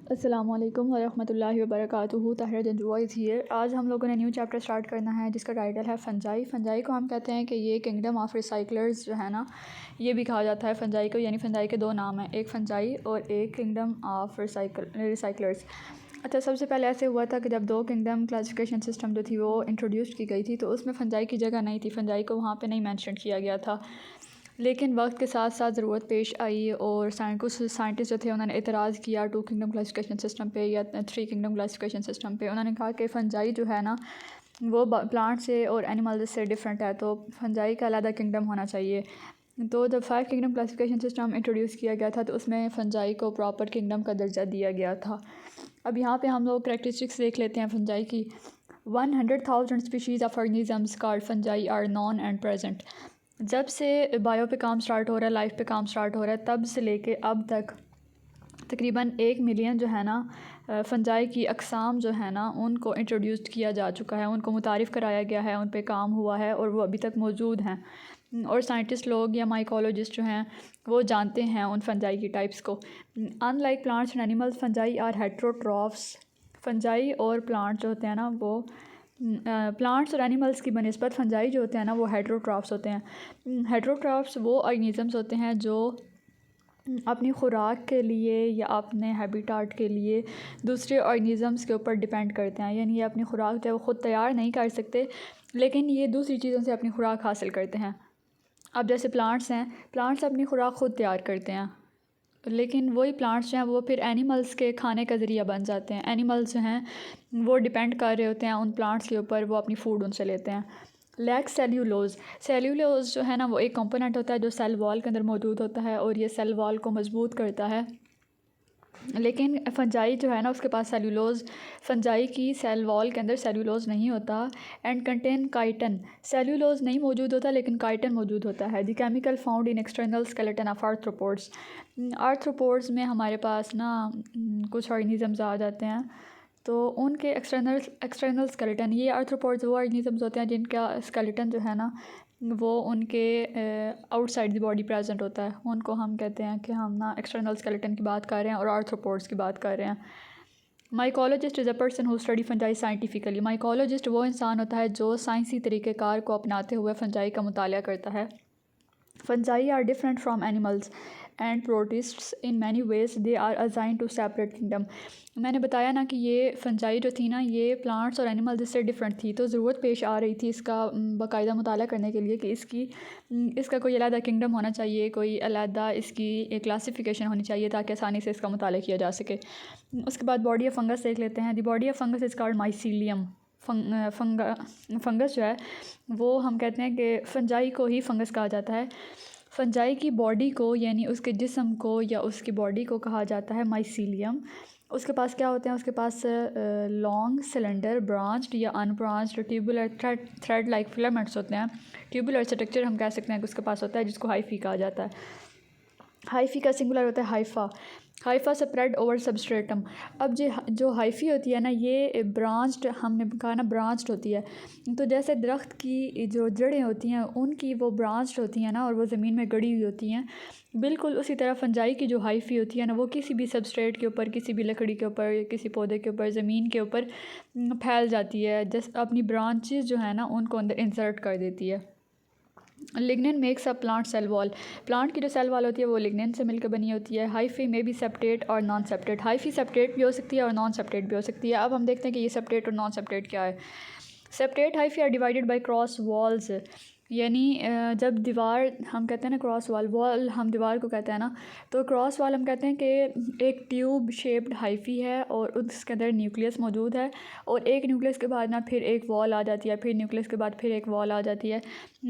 अस्सलामुअलैकुम वरहमतुल्लाहि वबरकातुहू। Tahira Janjua is here. आज हम लोगों ने न्यू चैप्टर स्टार्ट करना है जिसका टाइटल है फंजाई। फंजाई को हम कहते हैं कि ये किंगडम ऑफ रिसाइकलर्स जो है ना, ये भी कहा जाता है फंजाई को। यानी फंजाई के दो नाम हैं, एक फंजाई और एक किंगडम ऑफ रिसाइकलर्स। अच्छा, सबसे पहले ऐसे हुआ था कि जब दो किंगडम क्लासिफिकेशन सिस्टम जो थी वो इंट्रोड्यूस की गई थी तो उसमें फंजाई की जगह नहीं थी, फंजाई को वहाँ पे नहीं मेंशन किया गया था। लेकिन वक्त के साथ साथ ज़रूरत पेश आई और कुछ साइंटिस्ट जो थे उन्होंने एतराज़ किया टू किंगडम क्लासिफिकेशन सिस्टम पे या थ्री किंगडम क्लासिफिकेशन सिस्टम पे। उन्होंने कहा कि फंजाई जो है ना वो प्लांट से और एनिमल से डिफरेंट है, तो फंजाई का अलग किंगडम होना चाहिए। तो जब 5 किंगडम क्लासिफिकेशन सिस्टम इंट्रोड्यूस किया गया था तो उसमें फंजाई को प्रॉपर किंगडम का दर्जा दिया गया था। अब यहाँ पे हम लोग करैक्टरिस्टिक्स देख लेते हैं फंजाई की। 100,000 species of organisms called fungi are known and present. जब से बायो पे काम स्टार्ट हो रहा है, लाइफ पे काम स्टार्ट हो रहा है, तब से लेके अब तक तकरीबन 1 मिलियन जो है ना फंजाई की अक़साम जो है ना उनको इंट्रोड्यूस किया जा चुका है, उनको मुतारिफ़ कराया गया है, उन पे काम हुआ है और वो अभी तक मौजूद हैं। और साइंटिस्ट लोग या माइकोलॉजिस्ट जो हैं वो जानते हैं उन फंजाई की टाइप्स को। Unlike plants and animals, fungi are heterotrophs. Fungi और प्लांट जो होते हैं ना वो प्लांट्स और एनिमल्स की बनिस्बत फंजाई जो होते हैं ना वो हेट्रोट्रॉफ्स होते हैं। हेट्रोट्रॉफ्स वो ऑर्गेनिजम्स होते हैं जो अपनी खुराक के लिए या अपने हैबिटाट के लिए दूसरे ऑर्गेनिजम्स के ऊपर डिपेंड करते हैं। यानी ये अपनी खुराक जो है वो ख़ुद तैयार नहीं कर सकते, लेकिन ये दूसरी चीज़ों से अपनी खुराक हासिल करते हैं। अब जैसे प्लांट्स हैं, प्लांट्स अपनी खुराक ख़ुद तैयार करते हैं, लेकिन वही प्लांट्स जो हैं वो फिर एनिमल्स के खाने का ज़रिया बन जाते हैं। एनिमल्स जो हैं वो डिपेंड कर रहे होते हैं उन प्लांट्स के ऊपर, वो अपनी फूड उनसे लेते हैं। लैक सेल्यूलोज़, सेल्यूलोज़ जो है ना वो एक कंपोनेंट होता है जो सेल वॉल के अंदर मौजूद होता है और ये सेल वॉल को मजबूत करता है। लेकिन फंजाई जो है ना उसके पास सेल्यूलोज़, फंजाई की सेल वॉल के अंदर सेल्यूलोज़ नहीं होता। एंड कंटेन काइटन, सेल्यूलोज़ नहीं मौजूद होता लेकिन काइटन मौजूद होता है। The chemical found in external skeleton of arthropods. Arthropods में हमारे पास ना कुछ ऑर्गेनिजम्स आ जाते हैं, तो उनके एक्सटर्नल स्केलेटन, ये आर्थ्रोपोड्स वो ऑर्गेनिजम्स होते हैं जिनका स्केलेटन जो है ना वो उनके आउटसाइड द बॉडी प्रेजेंट होता है। उनको हम कहते हैं कि हम ना एक्सटर्नल स्केलेटन की बात कर रहे हैं और आर्थ्रोपोड्स की बात कर रहे हैं। Mycologist is a person who study fungi scientifically. Mycologist वो इंसान होता है जो साइंसी तरीक़ेकार को अपनाते हुए फंजाई का मुताला करता है। Fungi are different from animals and protists in many ways, they are assigned to separate kingdom. मैंने बताया ना कि ये फंजाई जो थी ना ये प्लांट्स और एनिमल्स इससे डिफरेंट थी, तो ज़रूरत पेश आ रही थी इसका बाकायदा मुताला करने के लिए कि इसका कोई अलहदा किंगडम होना चाहिए, कोई अलहदा इसकी एक क्लासिफिकेशन होनी चाहिए ताकि आसानी से इसका मुताला किया जा सके। उसके बाद बॉडी ऑफ फंगस देख लेते हैं। The body of fungus is called mycelium. Fungus जो है वो हम कहते हैं कि फंजाई को ही फंगस कहा जाता है। फंजाई की बॉडी को यानी उसके जिस्म को या उसकी बॉडी को कहा जाता है माइसीलियम। उसके पास क्या होते हैं, उसके पास लॉन्ग सिलेंडर ब्रांच्ड या unbranched tubular thread like filaments होते हैं। ट्यूबुलर स्ट्रक्चर हम कह सकते हैं कि उसके पास होता है जिसको हाइफी कहा जाता है। हाइफी का सिंगुलर होता है Haifa. Haifa spread over substratum. अब जो हाइफी होती है ना ये ब्रांच्ड, हमने कहा ना ब्रांच्ड होती है, तो जैसे दरख्त की जो जड़ें होती हैं उनकी वो ब्रांच्ड होती हैं ना और वो ज़मीन में गड़ी हुई होती हैं, बिल्कुल उसी तरह फंजाई की जो हाइफी होती है ना वो किसी भी सबस्ट्रेट के ऊपर, किसी भी लकड़ी के ऊपर, किसी पौधे के ऊपर, ज़मीन के ऊपर फैल जाती है, जैसे अपनी ब्रांचेस जो है ना उनको अंदर इंसर्ट कर देती है। Lignin makes a plant cell wall. Plant की जो सेल वॉल होती है वो लिग्निन से मिलकर बनी होती है। हाइफी में भी सेपरेट और नॉन सेपरेट। हाइफी सेपरेट भी हो सकती है और नॉन सेपरेट भी हो सकती है। अब हम देखते हैं कि ये सेपरेट और नॉन सेपरेट क्या है। Separate hyphae are divided by cross walls. यानी जब दीवार, हम कहते हैं ना क्रॉस वॉल हम दीवार को कहते हैं ना, तो क्रॉस वॉल हम कहते हैं कि एक ट्यूब शेप्ड हाइफी है और उसके अंदर न्यूक्लियस मौजूद है और एक न्यूक्लियस के बाद ना फिर एक वॉल आ जाती है, फिर न्यूक्लियस के बाद फिर एक वॉल आ जाती है।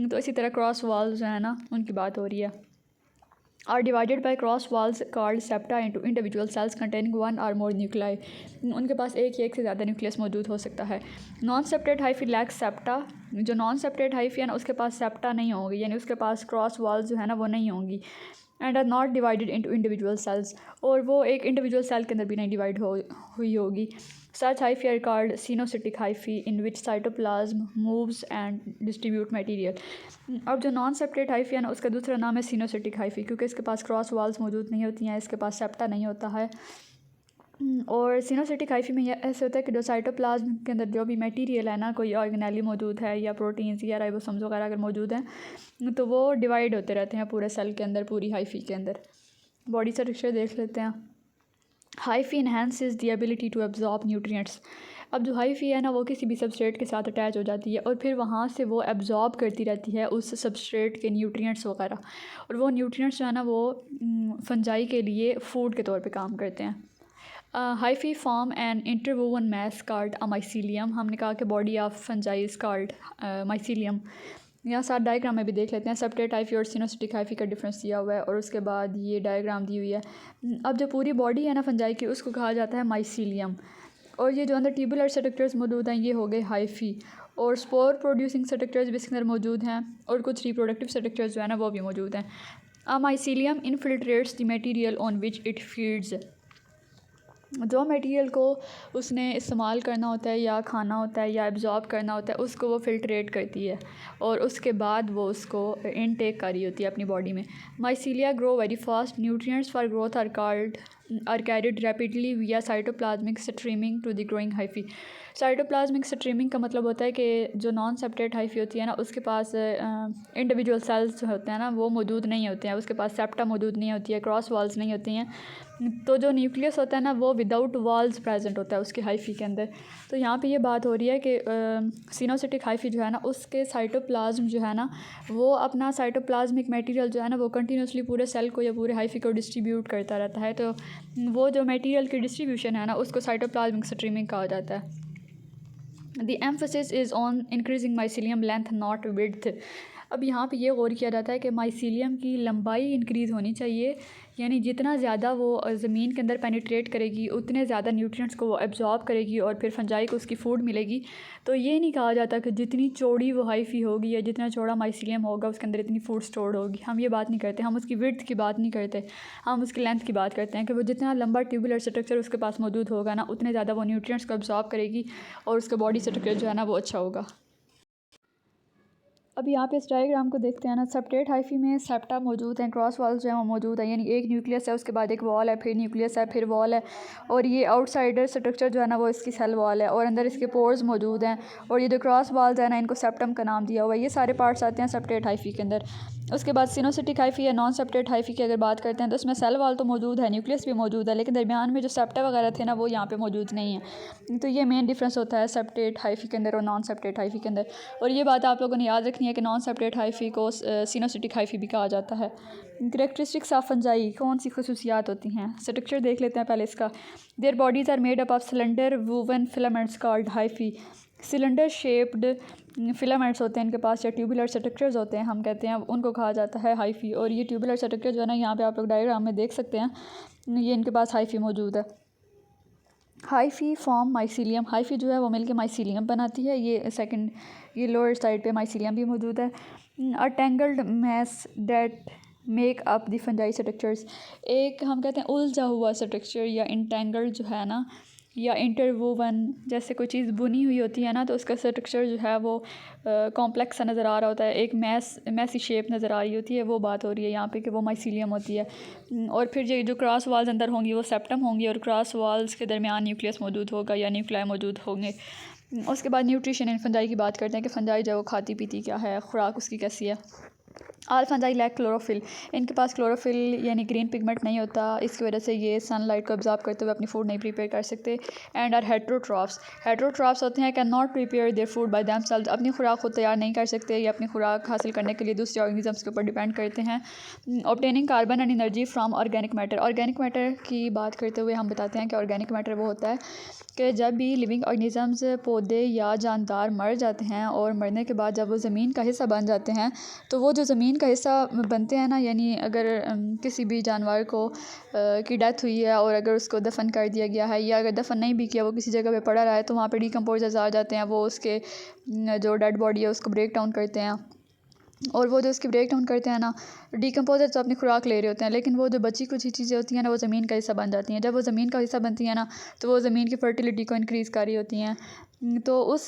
तो इसी तरह क्रॉस वॉल्स जो है ना उनकी बात हो रही है। Are divided by cross walls called septa into individual cells containing one or more nuclei. उनके पास एक या एक से ज़्यादा न्यूक्लियस मौजूद हो सकता है। Non separate hyphae lakhs septa. जो नॉन सेपरेट हाइफी है ना उसके पास सेप्टा नहीं होगी, यानी उसके पास क्रॉस वॉल्स जो है ना वो नहीं होंगी। And are not divided into individual cells, और वो एक इंडिविजुअल सेल के अंदर भी नहीं डिवाइड हुई होगी। Such hyphae are called coenocytic hyphae in which cytoplasm moves and distribute material. अब जो नॉन सेपरेट हाइफी है ना उसका दूसरा नाम है सिनोसिटिक हाइफी, क्योंकि इसके पास क्रॉस वॉल्स मौजूद नहीं होती हैं, इसके पास सेप्टा नहीं होता है। और सिनोसिटिक हाइफी में यह ऐसे होता है कि जो साइटोप्लाज्म के अंदर जो भी मटेरियल है ना, कोई ऑर्गेनेली मौजूद है या प्रोटीन्स या राइबोसोम्स वगैरह अगर मौजूद हैं तो वो डिवाइड होते रहते हैं पूरे सेल के अंदर, पूरी हाइफी के अंदर। बॉडी स्ट्रक्चर देख लेते हैं। Hyphae enhances the ability to absorb nutrients. अब जो हाइफी है ना वो किसी भी सबस्ट्रेट के साथ अटैच हो जाती है और फिर वहाँ से वो एब्जॉर्ब करती रहती है उस सबस्ट्रेट के न्यूट्रिएंट्स वगैरह, और वो न्यूट्रिएंट्स जो है ना वो फंजाई के लिए फ़ूड के तौर पे काम करते हैं। Hyphae form and interwoven mass called a mycelium. हमने कहा कि body of fungi is called mycelium. यहाँ साथ डायग्राम में भी देख लेते हैं। सेप्टेट हाइफी और सिनोसिटिक हाइफी का डिफरेंस दिया हुआ है और उसके बाद ये डायग्राम दी हुई है। अब जो पूरी बॉडी है ना फंजाई की उसको कहा जाता है माइसीलियम, और ये जो अंदर ट्यूबुलर स्ट्रक्चर्स मौजूद हैं ये हो गए हाइफी, और स्पोर प्रोड्यूसिंग स्ट्रक्चर्स भी इसके अंदर मौजूद हैं और कुछ रिप्रोडक्टिव स्ट्रक्चर्स जो है ना वो भी मौजूद हैं। Mycelium infiltrates the material on which it feeds. जो मटेरियल को उसने इस्तेमाल करना होता है या खाना होता है या एब्जॉर्ब करना होता है उसको वो फिल्ट्रेट करती है और उसके बाद वो उसको इनटेक कर रही होती है अपनी बॉडी में। Mycelia grow very fast. Nutrients for growth are carried rapidly via cytoplasmic streaming to the growing hyphae. Cytoplasmic streaming का मतलब होता है कि जो नॉन सेप्टेट हाइफी होती है ना उसके पास इंडिविजुअल सेल्स जो होते हैं ना वो मौजूद नहीं होते हैं, उसके पास सेप्टा मौजूद नहीं होती है, क्रॉस वॉल्स नहीं होती हैं, तो जो न्यूक्लियस होता है ना वो विदाउट वॉल्स प्रेजेंट होता है उसकी हाइफी के अंदर। तो यहाँ पे ये बात हो रही है कि सिनोसिटिक हाइफी जो है ना उसके साइटोप्लाज्म जो है ना वो अपना साइटोप्लाज्मिक मटेरियल जो है ना वो कंटिन्यूसली पूरे सेल को या पूरे हाइफी को डिस्ट्रीब्यूट करता रहता है। तो वो जो मटेरियल की डिस्ट्रीब्यूशन है ना उसको साइटोप्लाज्मिक स्ट्रीमिंग कहा जाता है। The emphasis is on increasing mycelium length not width. अब यहाँ पे ये गौर किया जाता है कि माइसीलियम की लंबाई इंक्रीज़ होनी चाहिए, यानी जितना ज़्यादा वो ज़मीन के अंदर पेनिट्रेट करेगी उतने ज़्यादा न्यूट्रिएंट्स को वो एब्जॉर्ब करेगी और फिर फंजाई को उसकी फूड मिलेगी। तो ये नहीं कहा जाता कि जितनी चौड़ी वो हाइफी होगी या जितना चौड़ा माइसीलियम होगा उसके अंदर इतनी फूड स्टोर्ड होगी। हम ये बात नहीं करते, हम उसकी विड्थ की बात नहीं करते, हम उसकी लेंथ की बात करते हैं कि वो जितना लंबा ट्यूबुलर स्ट्रक्चर उसके पास मौजूद होगा ना उतने ज़्यादा वो न्यूट्रिएंट्स को एब्जॉर्ब करेगी और उसका बॉडी स्ट्रक्चर जो है ना वो अच्छा होगा। अब यहाँ पे इस डायग्राम को देखते हैं ना, सेप्टेट हाइफी में सेप्टा मौजूद हैं, क्रॉस वॉल्स जो है वो मौजूद हैं, यानी एक न्यूक्लियस है उसके बाद एक वॉल है, फिर न्यूक्लियस है, फिर वॉल है, और ये आउटसाइडर स्ट्रक्चर जो है ना वो इसकी सेल वॉल है और अंदर इसके पोर्स मौजूद हैं, और ये जो क्रॉस वॉल्स है ना इनको सेप्टम का नाम दिया हुआ है। ये सारे पार्ट्स आते हैं सेप्टेट हाइफी के अंदर। उसके बाद सिनोसिटिक हाइफी या नॉन सेप्टेट हाइफी की अगर बात करते हैं तो उसमें सेल वॉल तो मौजूद है, न्यूक्लियस भी मौजूद है, लेकिन दरमियान में जो सेप्टा वगैरह थे ना वो यहाँ पे मौजूद नहीं है। तो ये मेन डिफरेंस होता है सेप्टेट हाइफी के अंदर और नॉन सेप्टेट हाइफी के अंदर। और ये बात आप लोगों ने याद रखनी है कि नॉन सेप्टेट हाइफी को सिनोसिटिक हाइफी भी कहा जाता है। करेक्टरिस्टिक्स ऑफ फंजाई, कौन सी खसूसियात होती हैं? स्ट्रक्चर देख लेते हैं पहले इसका। Their bodies are made up of cylinder woven filaments called hyphae. Cylinder shaped filaments होते हैं इनके पास या ट्यूबुलर स्ट्रक्चर्स होते हैं, हम कहते हैं उनको कहा जाता है हाइफी। और ये ट्यूबुलर स्ट्रक्चर जो है ना यहाँ पे आप लोग डायग्राम में देख सकते हैं, ये इनके पास हाइफी मौजूद है। हाइफी फॉर्म माइसीलियम, हाइफी जो है वो मिलके माइसीलियम बनाती है। ये सेकंड, ये लोअर साइड पे माइसीलियम भी मौजूद है। A tangled mass that make up the fungi structures, एक हम कहते हैं उलझा हुआ स्ट्रक्चर या इंटेंगल्ड जो है ना, या इंटरवोवन, जैसे कोई चीज़ बुनी हुई होती है ना तो उसका स्ट्रक्चर जो है वो कॉम्प्लेक्स सा नज़र आ रहा होता है, एक मैसी शेप नज़र आ रही होती है, वो बात हो रही है यहाँ पे कि वो माइसीलियम होती है। और फिर जो क्रॉस वॉल्स अंदर होंगी वो सेप्टम होंगी और क्रॉस वॉल्स के दरमियान न्यूक्लियस मौजूद होगा या न्यूक्लियाई मौजूद होंगे। उसके बाद न्यूट्रिशन इन फंजाई की बात करते हैं कि फंजाई जो खाती पीती क्या है, खुराक उसकी कैसी है। ऑल फंजाई लैक क्लोरोफिल, इनके पास क्लोरोफिल यानी ग्रीन पिगमेंट नहीं होता, इसकी वजह से ये सनलाइट को ऑब्जॉर्ब करते हुए अपनी फूड नहीं प्रिपेयर कर सकते। एंड आर हेट्रोट्रॉफ्स, हेट्रोट्रॉफ्स होते हैं can not prepare their food by themselves, अपनी खुराक खुद तैयार नहीं कर सकते या अपनी खुराक हासिल करने के लिए दूसरे ऑर्गेनिजम्स के ऊपर डिपेंड करते हैं। Obtaining carbon and energy from organic matter, organic matter की बात करते हुए हम बताते हैं कि ऑर्गेनिक मैटर वो होता है कि जब भी लिविंग ऑर्गेनिजम्स पौधे या जानदार मर जाते हैं और मरने के बाद जब वो ज़मीन का हिस्सा बन जाते हैं तो वो जो ज़मीन का हिस्सा बनते हैं ना, यानी अगर किसी भी जानवर को की डेथ हुई है और अगर उसको दफन कर दिया गया है या अगर दफन नहीं भी किया, वो किसी जगह पे पड़ा रहा है तो वहाँ पे डिकम्पोजर्स आ जाते हैं, वो उसके जो डेड बॉडी है उसको ब्रेक डाउन करते हैं और वो जो उसकी ब्रेक डाउन करते हैं ना, डिकम्पोजर तो अपनी खुराक ले रहे होते हैं, लेकिन वो जो बची कुछ ही चीज़ें होती हैं ना वो ज़मीन का हिस्सा बन जाती हैं। जब वो ज़मीन का हिस्सा बनती हैं ना तो वो ज़मीन की फर्टिलिटी को इंक्रीज़ कर रही होती हैं। तो उस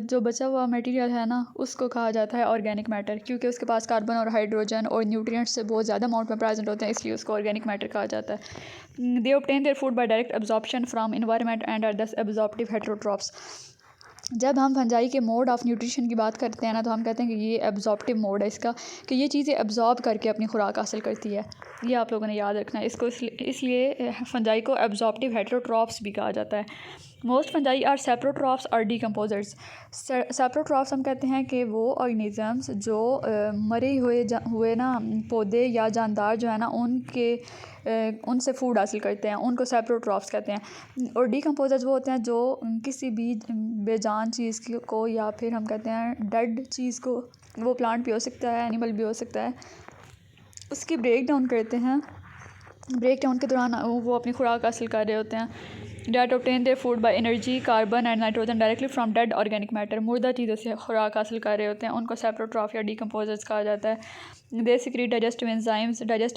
जो बचा हुआ मटेरियल है ना उसको कहा जाता है ऑर्गेनिक मैटर, क्योंकि उसके पास कार्बन और हाइड्रोजन और न्यूट्रिएंट्स से बहुत ज़्यादा अमाउंट में प्रेजेंट होते हैं, इसलिए उसको ऑर्गेनिक मैटर कहा जाता है। They obtain their food by direct absorption from environment and are thus absorptive heterotrophs. जब हम फंजाई के मोड ऑफ़ न्यूट्रिशन की बात करते हैं ना तो हम कहते हैं कि ये एब्जॉर्प्टिव मोड है इसका, कि ये चीज़ें एब्जॉर्ब करके अपनी खुराक हासिल करती है। ये आप लोगों ने याद रखना है इसको, इसलिए फंजाई को एब्जॉर्प्टिव हेटेरोट्रॉफ्स भी कहा जाता है। मोस्ट फंजाई आर सेप्रोट्रॉफ्स और डीकम्पोजर्स। सेप्रोट्रॉफ्स हम कहते हैं कि वो ऑर्गेनिजम्स जो मरे हुए ना पौधे या जानदार जो है ना उनसे फूड हासिल करते हैं, उनको सेप्रोट्रॉफ्स कहते हैं। और डीकम्पोजर्स वो होते हैं जो किसी भी बेजान चीज़ को या फिर हम कहते हैं डेड चीज़ को, वो प्लांट भी हो सकता है, एनिमल भी हो सकता है, उसकी ब्रेक डाउन करते हैं। ब्रेक डाउन के दौरान वो अपनी खुराक हासिल कर रहे होते हैं। That obtain their food by energy, carbon and nitrogen directly from dead organic matter. मुर्दा चीज़ों से खुराक हासिल कर रहे होते हैं, उनको सेप्रोट्रॉफ या डीकम्पोजर्स कहा जाता है। दे सिक्रीट डाइजेस्टिव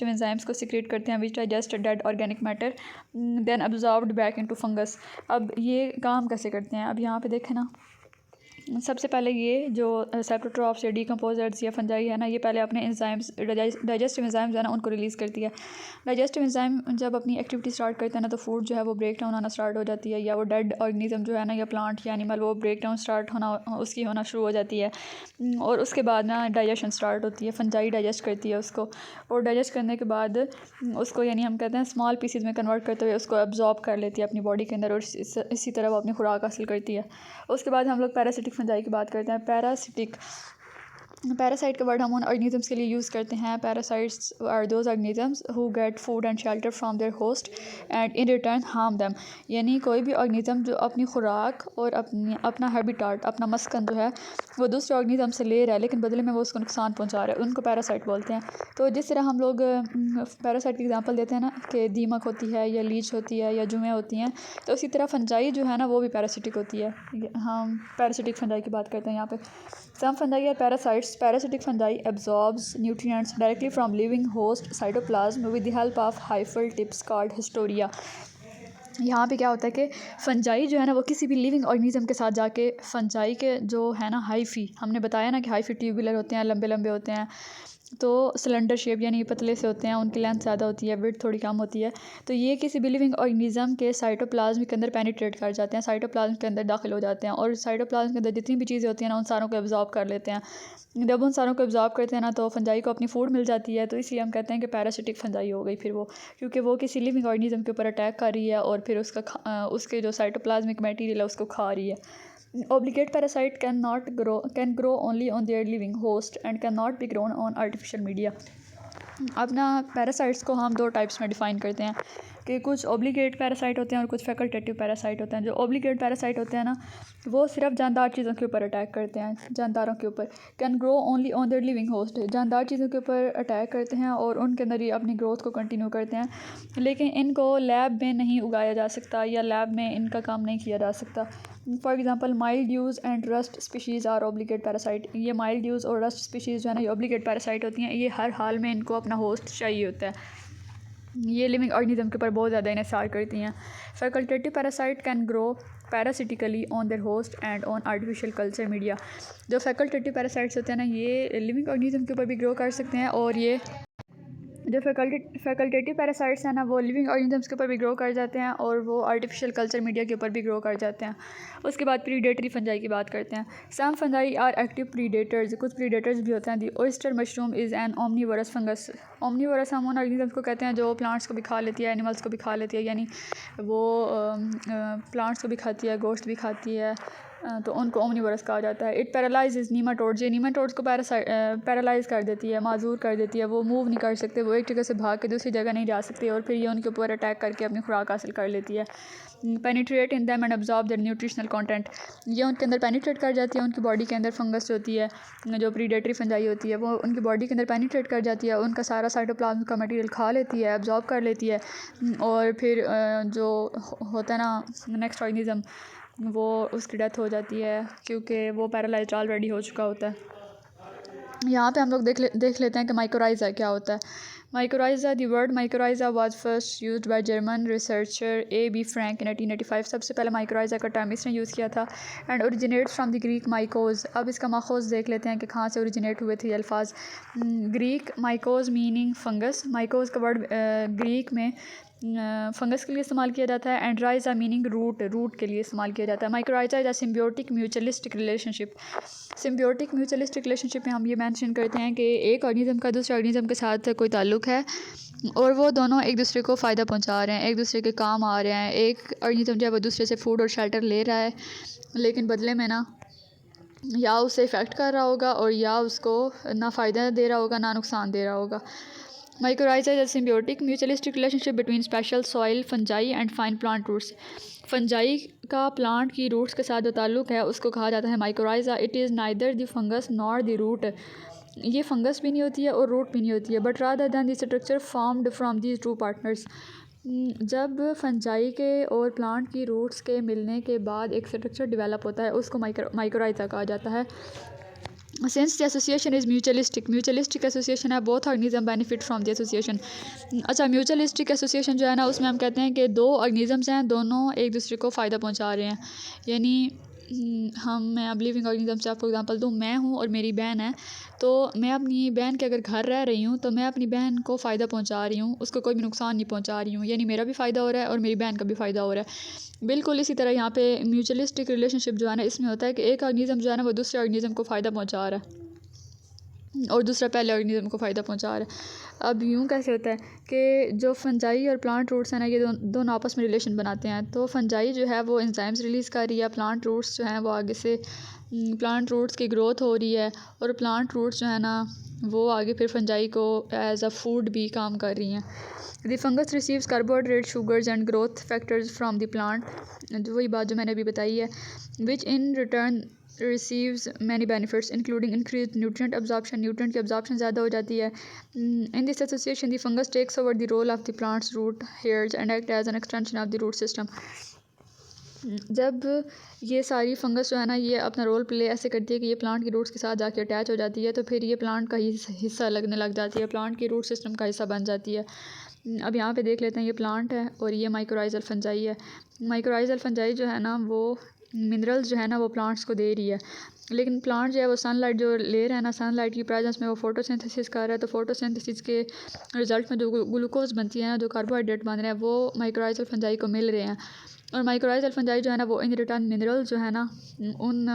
एंजाइम्स को सिक्रीट करते हैं which digest dead organic matter then absorbed back into fungus. अब ये काम कैसे करते हैं, अब यहाँ पे देखें ना, सबसे पहले ये जो सेप्रोट्रॉफ्स या डीकम्पोजर्स या फंजाई है ना, ये पहले अपने एंजाइम्स डाइजेस्टिव एंजाइम्स है ना उनको रिलीज़ करती है। डाइजेस्टिव एंजाइम जब अपनी एक्टिविटी स्टार्ट करते हैं ना तो फूड जो है वो ब्रेक डाउन होना स्टार्ट हो जाती है, या वो डेड ऑर्गेनिज्म जो है ना या प्लांट या एनिमल वो ब्रेक डाउन स्टार्ट होना उसकी होना शुरू हो जाती है। और उसके बाद ना डाइजेशन स्टार्ट होती है, फंजाई डाइजेस्ट करती है उसको, और डाइजेस्ट करने के बाद उसको यानी हम कहते हैं स्मॉल पीसीज में कन्वर्ट करते हुए उसको एब्जॉर्ब कर लेती है अपनी बॉडी के अंदर, और इसी तरह वो अपनी खुराक हासिल करती है। उसके बाद हम लोग पैरासिटिक फंजाई की बात करते हैं। पैरासाइट का वर्ड हम उन ऑर्गेनिजम्स के लिए यूज़ करते हैं। Parasites are those organisms who get food and shelter from their host and in return harm them. यानी कोई भी ऑर्गेनिज्म जो अपनी खुराक और अपना हैबिटाट, अपना मस्कन जो है वो दूसरे ऑर्गेनिज्म से ले रहा है लेकिन बदले में वो उसको नुकसान पहुंचा रहा है, उनको पैरासाइट बोलते हैं। तो जिस तरह हम लोग पैरासाइट की एग्जांपल देते हैं ना कि दीमक होती है या लीच होती है या जुएँ होती हैं, तो उसी तरह फंजाई जो है ना वो भी पैरासिटिक होती है। हम पैरासिटिक फंजाई की बात करते हैं यहाँ पे। Some fungi are parasites. Parasitic fungi absorbs nutrients directly from living host cytoplasm with the help of hyphal tips called historia. यहाँ पे क्या होता है कि फंजाई जो है ना वो किसी भी लिविंग ऑर्गेनिज्म के साथ जाके फंजाई के जो है ना हाइफी, हमने बताया ना कि हाइफी ट्यूबुलर होते हैं, लंबे लंबे होते हैं, तो सिलेंडर शेप यानी पतले से होते हैं, उनकी लेंथ ज़्यादा होती है, विड्थ थोड़ी कम होती है। तो ये किसी भी लिविंग ऑर्गेनिज्म के साइटोप्लाज्म के अंदर पेनिट्रेट कर जाते हैं, साइटोप्लाज्म के अंदर दाखिल हो जाते हैं, और साइटोप्लाज्म के अंदर जितनी भी चीज़ें होती हैं ना उन सारों को एब्जॉर्ब कर लेते हैं। जब उन सारों को एब्जॉर्ब करते हैं ना तो फंजाई को अपनी फूड मिल जाती है, तो इसलिए हम कहते हैं कि पैरासिटिक फंजाई हो गई फिर वो, क्योंकि वो किसी लिविंग ऑर्गेनिज्म के ऊपर अटैक कर रही है और फिर उसके जो साइटोप्लाज्मिक मटेरियल है उसको खा रही है। Obligate parasite can grow only on their living host and cannot be grown on artificial media. अब ना पैरासाइट्स को हम दो टाइप्स में डिफ़ाइन करते हैं कि कुछ ऑब्लिगेट पैरासाइट होते हैं और कुछ फैकल्टेटिव पैरासाइट होते हैं। जो ऑब्लिगेट पैरासाइट होते हैं ना वो सिर्फ जानदार चीज़ों के ऊपर अटैक करते हैं, जानदारों के ऊपर। Can grow only on their living host, जानदार चीज़ों के ऊपर अटैक करते हैं और उनके अंदर ही अपनी ग्रोथ को कंटिन्यू करते हैं, लेकिन इनको लैब में नहीं उगाया जा सकता या लैब में इनका काम नहीं किया जा सकता। For example mildews and rust species are obligate parasite. ये माइल्ड्यूज़ और रस्ट स्पीशीज़ जो है ना ये ऑब्लिगेट पैरासाइट होती हैं। ये हर हाल में इनको अपना होस्ट चाहिए होता है, ये लिविंग ऑर्गेनिज्म के ऊपर बहुत ज़्यादा इन्हिसार करती हैं। Facultative parasite can grow parasitically on their host and on artificial culture media. जो फैकल्टेटिव पैरासाइट्स होते हैं ना ये लिविंग ऑर्गेनिज्म के ऊपर भी ग्रो कर सकते हैं, और ये जो फैकल्टेटिव पैरासाइट्स हैं ना वो लिविंग ऑर्गेनिजम्स के ऊपर भी ग्रो कर जाते हैं और वो आर्टिफिशियल कल्चर मीडिया के ऊपर भी ग्रो कर जाते हैं। उसके बाद प्रीडेटरी फंजाई की बात करते हैं। Some fungi are active predators, कुछ प्रीडेटर्स भी होते हैं। The oyster mushroom is an omnivorous fungus. Omnivorous हम उन ऑर्गेनिजम्स को कहते हैं जो प्लांट्स को भी खा लेती है, एनिमल्स को भी खा लेती है, यानी वो प्लांट्स को भी खाती है, गोश्त भी खाती है, तो उनको ओमनीवरस कहा जाता है। इट पैरालाइज नीमाटोड्स, ये नीमाटोड्स को पैरालाइज कर देती है, माजूर कर देती है, वो मूव नहीं कर सकते, वो एक जगह से भाग के दूसरी जगह नहीं जा सकते, और फिर ये उनके ऊपर अटैक करके अपनी खुराक हासिल कर लेती है। Penetrate in them and absorb the nutritional content, ये उनके अंदर पेनिट्रेट कर जाती है, उनकी बॉडी के अंदर फंगस जो होती है, जो प्रीडेटरी फंजाई होती है, वो उनकी बॉडी के अंदर पेनिट्रेट कर जाती है, उनका सारा साइटोप्लाज्म का मटेरियल खा लेती है, अब्जॉर्ब कर लेती है, और फिर जो होता है ना नेक्स्ट ऑर्गेनिज्म वो उसकी डेथ हो जाती है क्योंकि वो पैरालाइज्ड ऑलरेडी हो चुका होता है। यहाँ पे हम लोग देख लेते हैं कि माइकोराइज़ा क्या होता है। Mycorrhiza, the word mycorrhiza was first used by German researcher A.B. Frank in 1885। सबसे पहले माइकोराइज़ा का टर्म इसने यूज़ किया था and originate from the Greek mykes. अब इसका माखोज़ देख लेते हैं कि कहाँ से ओरिजिनेट हुए थे ये अल्फाज। Greek mykes meaning fungus. Mykes का वर्ड ग्रीक में फंगस के लिए इस्तेमाल किया जाता है एंड राइज़ा मीनिंग रूट के लिए इस्तेमाल किया जाता है। Mycorrhiza is a symbiotic mutualistic relationship. Symbiotic mutualistic relationship में हम ये मेंशन करते हैं कि एक ऑर्गेनिज्म का दूसरे ऑर्गेनिज्म के साथ कोई ताल्लुक है और वो दोनों एक दूसरे को फ़ायदा पहुंचा रहे हैं, एक दूसरे के काम आ रहे हैं। एक ऑर्गेनिज्म जो है वो दूसरे से फूड और शेल्टर ले रहा है, लेकिन बदले में ना या उसे इफ़ेक्ट कर रहा होगा और या उसको ना फ़ायदा दे रहा होगा ना नुकसान दे रहा होगा। Mycorrhiza is a symbiotic mutualistic relationship between special soil fungi and fine plant roots. Fungi का प्लांट की रूट्स के साथ जो ताल्लुक़ है उसको कहा जाता है mycorrhiza. It is neither the fungus nor the root. ये फंगस भी नहीं होती है और रूट भी नहीं होती है, but rather than the structure formed from these two partners. जब फंजाई के और प्लांट की रूट्स के मिलने के बाद एक स्ट्रक्चर डेवलप होता है उसको माइकोराइज़ा कहा जाता है। Since the association is mutualistic association है, both organism benefit from the association. अच्छा, म्यूचुअलिस्टिक एसोसिएशन जो है ना उसमें हम कहते हैं कि दो ऑर्गेनिजम्स हैं, दोनों एक दूसरे को फ़ायदा पहुंचा रहे हैं। यानी मैं अब लिविंग ऑर्गेनिज्म से आपको एग्जांपल दूँ, मैं हूँ और मेरी बहन है, तो मैं अपनी बहन के अगर घर रह रही हूँ तो मैं अपनी बहन को फ़ायदा पहुँचा रही हूँ, उसको कोई भी नुकसान नहीं पहुँचा रही हूँ। यानी मेरा भी फ़ायदा हो रहा है और मेरी बहन का भी फ़ायदा हो रहा है। बिल्कुल इसी तरह यहाँ पे म्यूचुअलिस्टिक रिलेशनशिप जो है ना इसमें होता है कि एक ऑर्गेनिज्म जो है ना वो दूसरे ऑर्गेनिज्म को फ़ायदा पहुँचा रहा है और दूसरा पहले ऑर्गेनिज्म को फ़ायदा पहुंचा रहा है। अब यूँ कैसे होता है कि जो फंजाई और प्लांट रूट्स हैं ना ये दोनों आपस में रिलेशन बनाते हैं। तो फंजाई जो है वो एंजाइम्स रिलीज़ कर रही है, प्लांट रूट्स जो हैं वो आगे से प्लांट रूट्स की ग्रोथ हो रही है और प्लांट रूट्स जो है ना वो आगे फिर फंजाई को एज अ फूड भी काम कर रही हैं। The fungus receives carbohydrate sugars and growth factors from the plant, वही बात जो मैंने अभी बताई है, which in return receives many benefits including increased nutrient absorption। Nutrient की absorption ज़्यादा हो जाती है। In this association the fungus takes over the role of the plant's root hairs and act as an extension of the root system। जब ये सारी fungus जो है ना ये अपना रोल प्ले ऐसे करती है कि ये प्लांट की रूट्स के साथ जाके अटैच हो जाती है, तो फिर ये प्लांट का हिस्सा लगने लग जाती है, प्लांट की रूट सिस्टम का हिस्सा बन जाती है। अब यहाँ पे देख लेते हैं, ये प्लांट है और ये माइकोराइज़ल फंजाई है। माइकोराइज़ल फंजाई जो है ना वो मिनरल्स जो है ना वो प्लांट्स को दे रही है, लेकिन प्लांट जो है वो सनलाइट जो ले रहा है ना, सनलाइट की प्रेजेंस में वो फोटोसिंथेसिस कर रहा है। तो फोटोसिंथेसिस के रिजल्ट में जो ग्लूकोज बनती है ना, जो कार्बोहाइड्रेट बन रहे हैं, वो माइकोराइज़ल फंजाई को मिल रहे हैं। और माइकोराइज़ल फंजाई जो है ना वो इन रिटर्न मिनरल्स जो है ना उन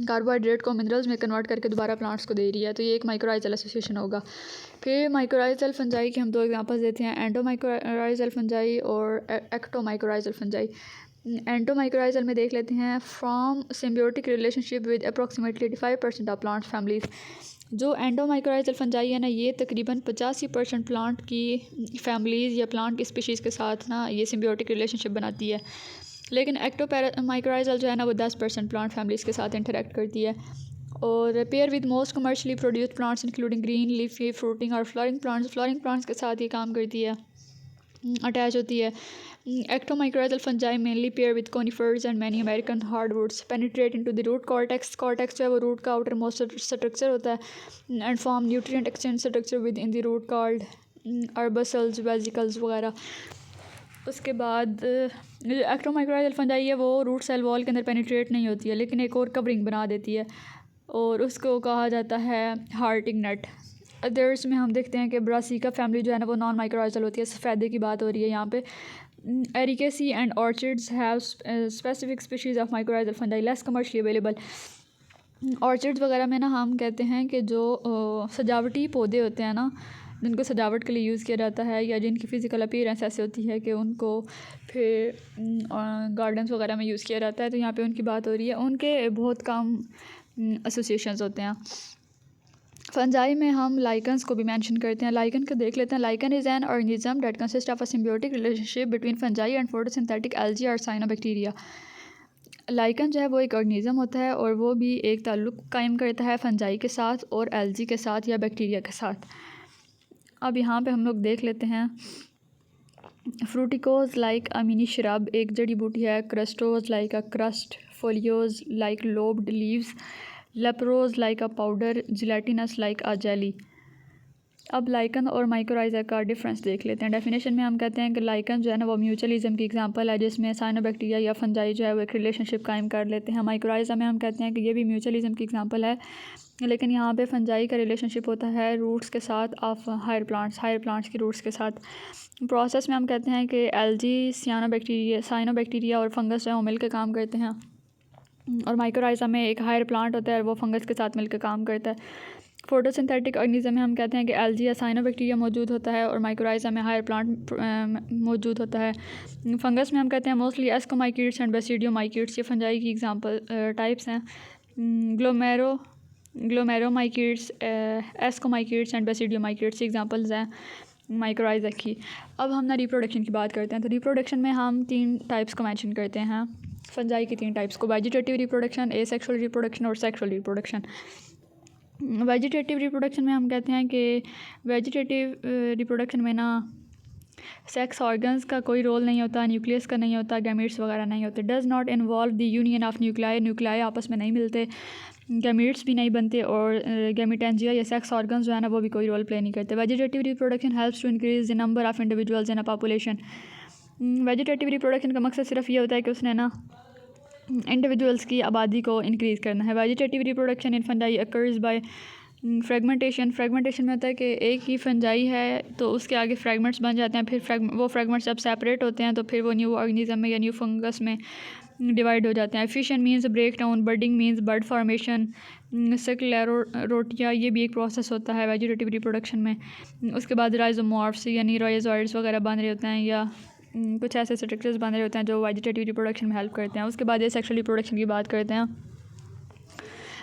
कार्बोहाइड्रेट को मिनरल्स में कन्वर्ट करके दोबारा प्लांट्स को दे रही है। तो ये एक माइकोराइज़ल एसोसिएशन होगा। फिर माइकोराइज़ल फंजाई के हम दो एग्जांपल्स देते हैं, एंडोमाइकोराइज़ल फंजाई और एक्टोमाइकोराइज़ल फंजाई। एंडोमाइकोराइज़ल में देख लेते हैं, from symbiotic relationship with approximately 85% of plant families. जो एंडोमाइकोराइज़ल फंजाई है ना ये तकरीबन 85% प्लांट की फैमिलीज़ या प्लांट की स्पीशीज़ के साथ ना ये सिम्बियोटिक रिलेशनशिप बनाती है। लेकिन एक्टोमाइकोराइज़ल जो है ना वो 10% प्लांट फैमिलीज़ के साथ इंटरेक्ट करती है। और pair with most commercially produced plants including green leafy fruiting और फ्लोरिंग प्लांट्स के साथ ये काम करती है, अटैच होती है। Ectomycorrhizal fungi mainly pair with conifers and many American hardwoods penetrate into the root cortex जो है वो रूट का आउटर मोस्ट स्ट्रक्चर होता है and form nutrient exchange structure within the root called arbuscules vesicles वगैरह। उसके बाद एक्टोमाइकोराइज़ल fungi है वो रूट सेल वॉल के अंदर पेनिट्रेट नहीं होती है, लेकिन एक और कवरिंग बना देती है और उसको कहा जाता है हार्टिंग नेट। अदर्स में हम देखते हैं कि ब्रासिका फैमिली जो है ना वो नॉन माइकोराइज़ल होती है। सफ़ेदे की बात हो रही है यहाँ पे। Ericaceae and orchids have specific species of mycorrhizal fungi less commercially available. Orchids वगैरह में ना हम कहते हैं कि जो सजावटी पौधे होते हैं ना जिनको सजावट के लिए यूज़ किया जाता है या जिनकी फ़िज़िकल अपीयरेंस ऐसी होती है कि उनको फिर गार्डन्स वगैरह में यूज़ किया जाता है, तो यहाँ पे उनकी बात हो रही है। उनके बहुत कम एसोसिएशंस होते हैं। फंजाई में हम लाइकन्स को भी मेंशन करते हैं। लाइकन को देख लेते हैं। Lichen is an organism that consist of a symbiotic relationship between fungi and photosynthetic algae or cyanobacteria. Lichen जो है वो एक ऑर्गेनिज्म होता है और वो भी एक ताल्लुक़ कायम करता है फंजाई के साथ और एल्गी के साथ या बैक्टीरिया के साथ। अब यहाँ पे हम लोग देख लेते हैं, fruticose like a mini shrub एक जड़ी बूटी है, crustose like a crust, foliose like lobed leaves, leprose like a powder, gelatinous like a jelly. अब लाइकन और माइक्रोराइजा का डिफरेंस देख लेते हैं। डेफिनेशन में हम कहते हैं कि लाइकन जो है ना वो म्यूचुअलिज्म की एग्जांपल है, जिसमें साइनोबैक्टीरिया या फंजाई जो है वो एक रिलेशनशिप कायम कर लेते हैं। माइक्रोराइजा में हम कहते हैं कि ये भी म्यूचुअलिज्म की एग्जांपल है, लेकिन यहाँ पे फंजाई का रिलेशनशिप होता है रूट्स के साथ ऑफ हायर प्लांट्स की रूट्स के साथ। प्रोसेस में हम कहते हैं कि एल्गी, साइनोबैक्टीरिया और फंगस जो है वो मिलकर काम करते हैं, और माइक्रोराइजा में एक हायर प्लांट होता है और वो फंगस के साथ मिलकर काम करता है। फोटोसिंथेटिक ऑर्गेनिज्म में हम कहते हैं कि एल्गी या साइनोबैक्टीरिया मौजूद होता है और माइक्रोराइजा में हायर प्लांट मौजूद होता है। फंगस में हम कहते हैं मोस्टली एस्कोमाइकीट्स एंड बेसिडियोमाइकीट्स, ये फंजाई की एग्जांपल टाइप्स हैं। ग्लोमेरोमाइकीट्स, एस्कोमाइकीट्स एंड बेसिडियोमाइकीट्स एग्जांपल्स हैं माइक्रोराइजा की। अब हम ना रिप्रोडक्शन की बात करते हैं। तो रिप्रोडक्शन में हम 3 टाइप्स को मेंशन करते हैं फंजाई की, 3 टाइप्स को: वेजिटेटिव रिप्रोडक्शन, एसेक्सुअल रिप्रोडक्शन और सेक्सुअल रिप्रोडक्शन। वेजिटेटिव रिप्रोडक्शन में हम कहते हैं कि वेजिटेटिव रिप्रोडक्शन में ना सेक्स ऑर्गन्स का कोई रोल नहीं होता, न्यूक्लियस का नहीं होता, गैमीट्स वगैरह नहीं होते। Does not involve the union of nuclei आपस में नहीं मिलते, गैमीट्स भी नहीं बनते, और गैमीटेंजिया या सेक्स ऑर्गन्स जो है ना वो भी कोई रोल प्ले नहीं करते। Vegetative reproduction helps to increase the number of individuals in a population. Vegetative reproduction का मकसद सिर्फ ये होता है कि उसने ना इंडिविजुअल्स की आबादी को इंक्रीज़ करना है। Vegetative reproduction in fungi occurs by fragmentation में होता है कि एक ही फंजाई है तो उसके आगे फ्रेगमेंट्स बन जाते हैं, फिर वो फ्रेगमेंट्स जब सेपरेट होते हैं तो फिर वो न्यू ऑर्गेनिज्म में या न्यू फंगस में डिवाइड हो जाते हैं। Fission means break down, budding means bud formation, sclerotia ये भी एक प्रोसेस होता है वेजिटेटिव रिप्रोडक्शन में। उसके बाद राइजोमॉर्फ्स यानी राइजोइड्स वगैरह बन रहे होते हैं, या कुछ ऐसे स्ट्रक्चर्स बन रहे होते हैं जो वेजिटेटिव रिप्रोडक्शन में हेल्प करते हैं। उसके बाद ये सेक्सुअल रिप्रोडक्शन की बात करते हैं।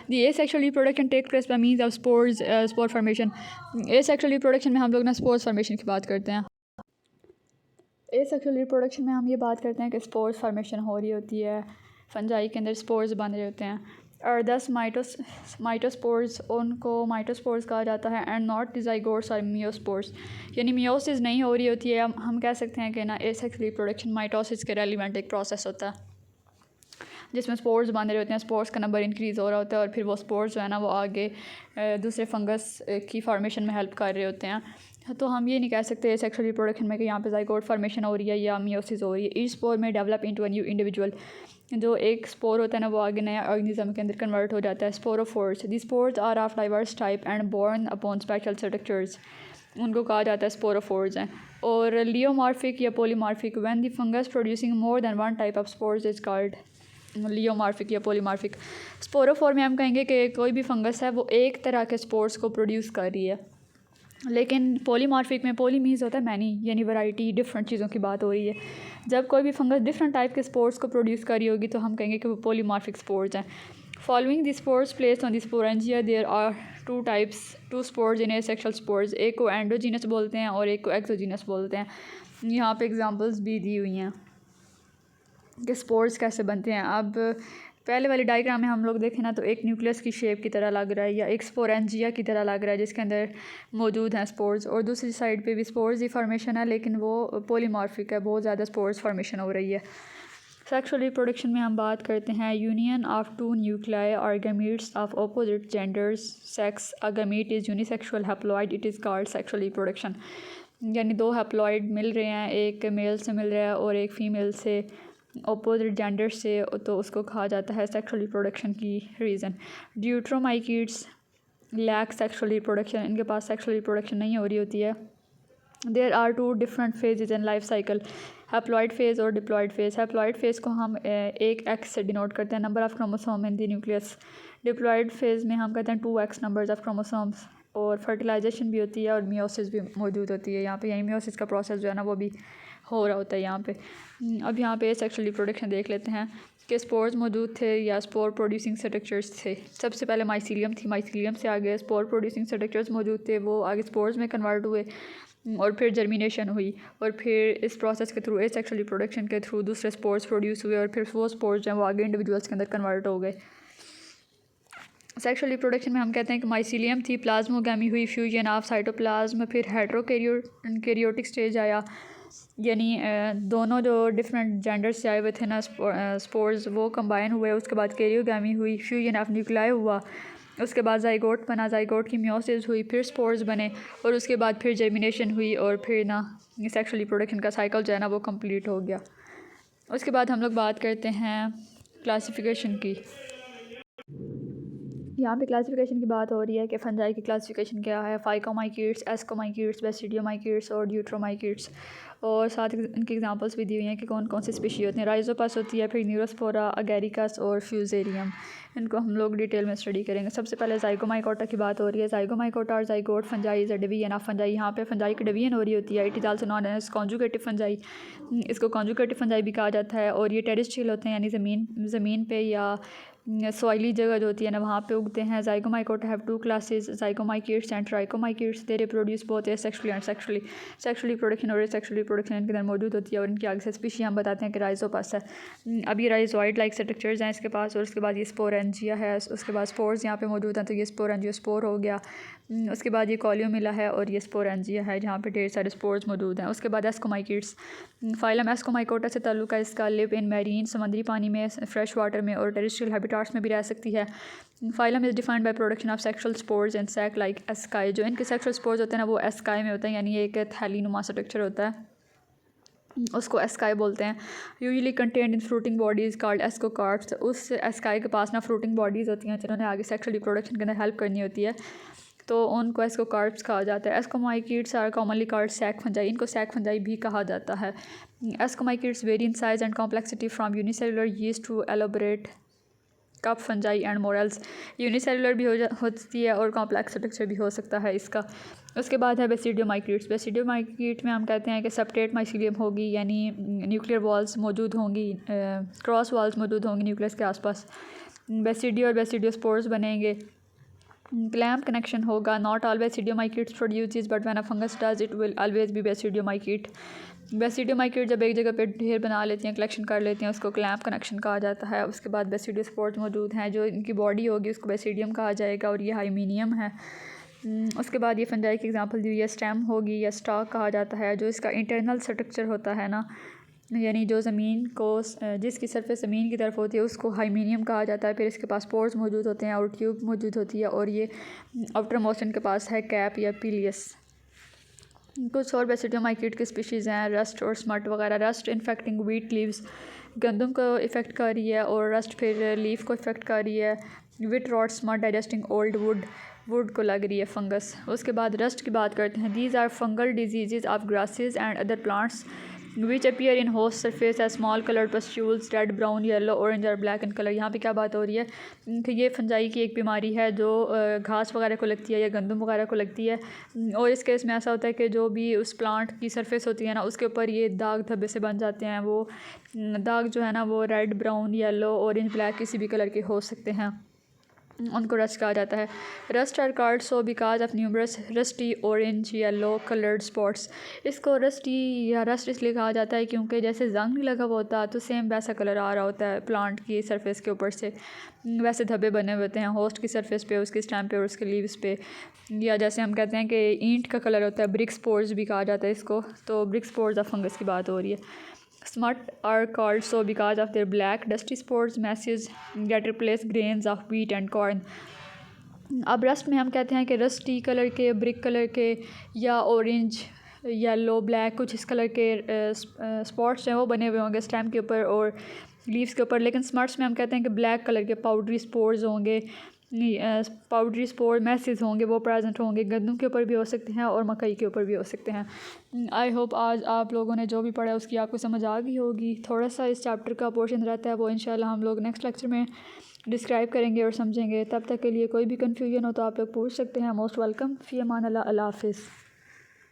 The asexual reproduction take place by means of spore formation. Asexual reproduction में हम लोग ना स्पोर्स फॉर्मेशन की बात करते हैं। एसेक्सुअल रिप्रोडक्शन में हम ये बात करते हैं कि स्पोर्स फॉर्मेशन हो रही होती है, फंजाई के अंदर स्पोर्स बन रहे होते हैं, और 10 माइटोस्पोर्स, उनको माइटोस्पोर्स कहा जाता है, एंड नॉट ज़ाइगोट्स और मियोस्पोर्स, यानी मियोसिस नहीं हो रही होती है। हम कह सकते हैं कि ना एसेक्सुअल रिप्रोडक्शन माइटोसिस के रेलिवेंट एक प्रोसेस होता है जिसमें स्पोर्स बन रहे होते हैं, स्पोर्स का नंबर इंक्रीज़ हो रहा होता है, और फिर वो स्पोर्स जो है ना वो आगे दूसरे फंगस की फॉर्मेशन में हेल्प कर रहे होते हैं। तो हम ये नहीं कह सकते सेक्सुअल रिप्रोडक्शन में कि यहाँ पे ज़ाइगोट फॉर्मेशन हो रही है या मियोसिस हो रही है। ईच स्पोर में develop into a new individual, जो एक स्पोर होता है ना वो आगे नया ऑर्गेनिज्म के अंदर कन्वर्ट हो जाता है। Sporophores, the spores are of diverse type and borne upon special structures, उनको कहा जाता है स्पोरोफोर्स हैं। और लियोमॉर्फिक या polymorphic, when the fungus producing more than one type of spores is called pleomorphic या पॉलीमॉर्फिक। स्पोरोफोर में हम कहेंगे कि कोई भी फंगस है वो एक तरह के स्पोर्स को प्रोड्यूस कर रही है, लेकिन पॉलीमॉर्फिक में पॉली मीन्स होता है मैनी, यानी वैरायटी, डिफरेंट चीज़ों की बात हो रही है। जब कोई भी फंगस डिफरेंट टाइप के स्पोर्स को प्रोड्यूस कर रही होगी तो हम कहेंगे कि वो पॉलीमॉर्फिक स्पोर्स हैं। Following the spores placed on the sporangia there are 2 spores in asexual spores, एक को एंडोजीनस बोलते हैं और एक को एक्सोजीनस बोलते हैं। यहाँ पे एग्जांपल्स भी दी हुई हैं कि स्पोर्स कैसे बनते हैं। अब पहले वाली डायग्राम में हम लोग देखें ना तो एक न्यूक्लियस की शेप की तरह लग रहा है, या एक स्पोरेंजिया की तरह लग रहा है जिसके अंदर मौजूद हैं स्पोर्स, और दूसरी साइड पे भी स्पोर्स ही फॉर्मेशन है लेकिन वो पॉलीमॉर्फिक है, बहुत ज़्यादा स्पोर्स फॉर्मेशन हो रही है। सेक्सुअल रिप्रोडक्शन में हम बात करते हैं यूनियन ऑफ 2 न्यूक्लियाई और gametes of opposite genders sex. A gamete is unisexual haploid, it is called sexual reproduction. यानी 2 हैप्लॉइड मिल रहे हैं, एक मेल से मिल रहा है और एक फ़ीमेल से अपोजिट जेंडर से, तो उसको कहा जाता है सेक्सुअल रिप्रोडक्शन की reason. Deuteromycetes lack sexual reproduction, इनके पास सेक्सुअल रिप्रोडक्शन नहीं हो रही होती है। There are 2 different phases in life cycle, haploid phase और डिप्लॉइड फेज़। हैप्लॉइड फेज़ को हम एक एक्स से डिनोट करते हैं, number of chromosome in the nucleus. Diploid phase में हम कहते हैं 2x नंबर्स ऑफ क्रोमोसोम्स, और फर्टिलाइजेशन भी होती है और मियोसिस भी मौजूद होती है यहाँ पे, यही मियोसिस का प्रोसेस जो है ना वो भी हो रहा होता है यहाँ पे। अब यहाँ पे सेक्सुअल रिप्रोडक्शन देख लेते हैं कि स्पोर्स मौजूद थे या स्पोर प्रोड्यूसिंग स्ट्रक्चर्स थे। सबसे पहले माइसीलियम थी, माइसीलियम से आगे स्पोर प्रोड्यूसिंग स्ट्रक्चर्स मौजूद थे, वो आगे स्पोर्स में कन्वर्ट हुए और फिर जर्मिनेशन हुई, और फिर इस प्रोसेस के थ्रू एसेक्सुअल रिप्रोडक्शन के थ्रू दूसरे स्पोर्स प्रोड्यूस हुए और फिर वो स्पोर्स जो हैं वो आगे इंडिविजुअल्स के अंदर कन्वर्ट हो गए। सेक्सुअल रिप्रोडक्शन में हम कहते हैं कि माइसीलियम थी, प्लाज्मोगैमी हुई, फ्यूजन ऑफ साइटोप्लाज्म, फिर हेट्रोकैरियोटिक स्टेज आया, यानी दोनों जो डिफरेंट जेंडर से आए हुए थे ना स्पोर्स, वो कंबाइन हुए, उसके बाद कैरियोगामी हुई, फ्यूजन ऑफ न्यूक्लियाई हुआ, उसके बाद ज़ाइगोट बना, ज़ाइगोट की मियोसिस हुई, फिर स्पोर्स बने और उसके बाद फिर जर्मिनेशन हुई और फिर ना सेक्सुअल रिप्रोडक्शन का साइकिल जो है ना वो कंप्लीट हो गया। उसके बाद हम लोग बात करते हैं क्लासिफिकेशन की। यहाँ पे क्लासिफिकेशन की बात हो रही है कि फंजाई की क्लासिफिकेशन क्या है। फाइकोमाइकीट्स, एस्कोमाइकीट्स, बेसिडियोमाइकीट्स और ड्यूट्रोमाइकीट्स, और साथ इनकी एग्जांपल्स भी दी हुई हैं कि कौन कौन सी स्पीशी होती हैं। राइजोपस होती है, फिर न्यूरोस्पोरा, अगेरिकस और फ्यूजेरियम। इनको हम लोग डिटेल में स्टडी करेंगे। सबसे पहले ज़ाइगोमाइकोटा की बात हो रही है। Zygomycota or zygote fungi is a division of fungi. यहाँ पे फंजाई की डिवीजन हो रही होती है। It is also known as conjugative fungi. इसको कॉन्जुगेटिव फंजाई भी कहा जाता है और ये टेरेस्ट्रियल होते हैं, यानी ज़मीन पे या सॉइली जगह जो होती है ना वहाँ पे उगते हैं। Zygomycota have two classes, zygomycetes and trichomycetes. They reproduce both asexually and sexually. Sexually reproduction और एसेक्सुअली रिप्रोडक्शन इनके अंदर मौजूद होती है और इनकी आगे से स्पीशी हम बताते हैं कि राइजोपस है। अब ये राइजोइड लाइक स्ट्रक्चर्स हैं इसके पास, और उसके बाद ये स्पोरेंजिया है, उसके बाद स्पोर्स यहाँ पे मौजूद हैं, तो ये स्पोरेंजियोस्पोर हो गया। उसके बाद ये कॉलियोमिला है और ये स्पोरेंजिया है जहाँ पे ढेर सारे स्पोर्स मौजूद हैं। उसके बाद एस्कोमाइकीट्स, फाइलम एस्कोमाइकोटा से ताल्लुक है इसका। लिव इन मैरीन, समुद्री पानी में, फ्रेश वाटर में और टेरेस्ट्रियल हैबिटाट्स में भी रह सकती है। Phylum is defined by production of sexual spores and sac like asci. जो इनके सेक्सुअल स्पोर्स होते हैं ना वो एस्काई में होते हैं, यानी एक थैलीनुमा स्ट्रक्चर होता है, उसको एस्काई बोलते हैं। Usually content in fruiting bodies called एस्कोकार्ड्स। उस एस्काई के पास ना फ्रूटिंग बॉडीज़ होती हैं जिन्होंने आगे सेक्सुअल रिप्रोडक्शन के अंदर हेल्प करनी होती है, तो उनको एस्कोकार्ड्स कहा जाता है। Ascomycetes are commonly called sac fungi. इनको सैक फंजाई भी कहा जाता है। Ascomycetes vary in size and complexity from unicellular yeast to elaborate cup fungi and morels. Unicellular भी होती है और कॉम्प्लेक्स स्ट्रक्चर भी हो सकता है इसका। उसके बाद है बेसिडियोमाइकीट्स। बेसिडियोमाइकीट में हम कहते हैं कि सेपरेट माइसीलियम होगी, यानी न्यूक्लियर वॉल्स मौजूद होंगी, क्रॉस वॉल्स मौजूद होंगी न्यूक्लियस के आसपास। बेसिडियो और बेसिडियोस्पोर्स बनेंगे, क्लैम्प कनेक्शन होगा। Not all basidiomycetes produces but when a fungus does it will always be basidiomycete. Basidiomycete जब एक जगह पे ढेर बना लेती हैं, कलेक्शन कर लेती हैं, उसको क्लैम्प कनेक्शन कहा जाता है। उसके बाद बेसिडियोस्पोर्स मौजूद हैं, जो इनकी बॉडी होगी उसको बेसिडियम कहा जाएगा और ये हाइमीनियम है। उसके बाद ये फंजाई की एग्जांपल दी हुई है। स्टेम होगी या स्टॉक कहा जाता है, जो इसका इंटरनल स्ट्रक्चर होता है ना, यानी जो ज़मीन को जिसकी सरफेस ज़मीन की तरफ होती है उसको हाइमीनियम कहा जाता है। फिर इसके पास पोर्स मौजूद होते हैं और ट्यूब मौजूद होती है, और ये आउटर मोस्ट इनके पास है कैप या पीलियस। कुछ और बेसिडियोमाइकीट की स्पीशीज़ हैं, रस्ट और स्मट वगैरह। रस्ट इन्फेक्टिंग वीट लीव्स, गंदम को इफ़ेक्ट कर रही है, और रस्ट फिर लीफ को इफ़ेक्ट कर रही है। White rot smut digesting old wood को लग रही है फंगस। उसके बाद रस्ट की बात करते हैं। These are fungal disease of grasses and other plants which appear in host surface as small colour pustules, red, brown, yellow, orange or black in colour. यहाँ पे क्या बात हो रही है कि ये फंजाई की एक बीमारी है जो घास वगैरह को लगती है या गंदम वगैरह को लगती है, और इस केस में ऐसा होता है कि जो भी उस प्लांट की सरफेस होती है ना उसके ऊपर ये दाग धब्बे से बन जाते हैं। वो दाग जो है ना वो red, brown, yellow, orange, black किसी भी कलर के हो सकते हैं, उनको रस्ट कहा जाता है। Rust are called so because of numerous rusty orange yellow coloured spots. इसको रस्टी या रस्ट इसलिए कहा जाता है क्योंकि जैसे जंग नहीं लगा हुआ होता तो सेम वैसा कलर आ रहा होता है प्लांट की सरफेस के ऊपर से, वैसे धब्बे बने हुए होते हैं होस्ट की सरफेस पे, उसकी स्टैम पे और उसके लीव्स पे। या जैसे हम कहते हैं कि ईंट का कलर होता है, ब्रिक स्पोर्स भी कहा जाता है इसको, तो ब्रिक स्पोर्स ऑफ फंगस की बात हो रही है। Smut are called so because of their black dusty spores masses that replace grains of wheat and corn. अब रस्ट में हम कहते हैं कि रस्टी कलर के, ब्रिक कलर के या ऑरेंज, येलो, ब्लैक कुछ इस कलर के स्पॉट्स हैं वो बने हुए होंगे स्टेम के ऊपर और लीव्स के ऊपर। लेकिन स्मट्स में हम कहते हैं कि ब्लैक कलर के पाउडरी स्पोर्स होंगे, पाउडरी स्पोर मैसेज होंगे, वो प्रेजेंट होंगे। गंदम के ऊपर भी हो सकते हैं और मकई के ऊपर भी हो सकते हैं। आई होप आज आप लोगों ने जो भी पढ़ा है उसकी आपको समझ आ गई होगी। थोड़ा सा इस चैप्टर का पोर्शन रहता है, वो इंशाल्लाह हम लोग नेक्स्ट लेक्चर में डिस्क्राइब करेंगे और समझेंगे। तब तक के लिए कोई भी कन्फ्यूजन हो तो आप लोग पूछ सकते हैं। Most welcome. फ़ी अमान अल्लाह, अल्लाह हाफ़िज़।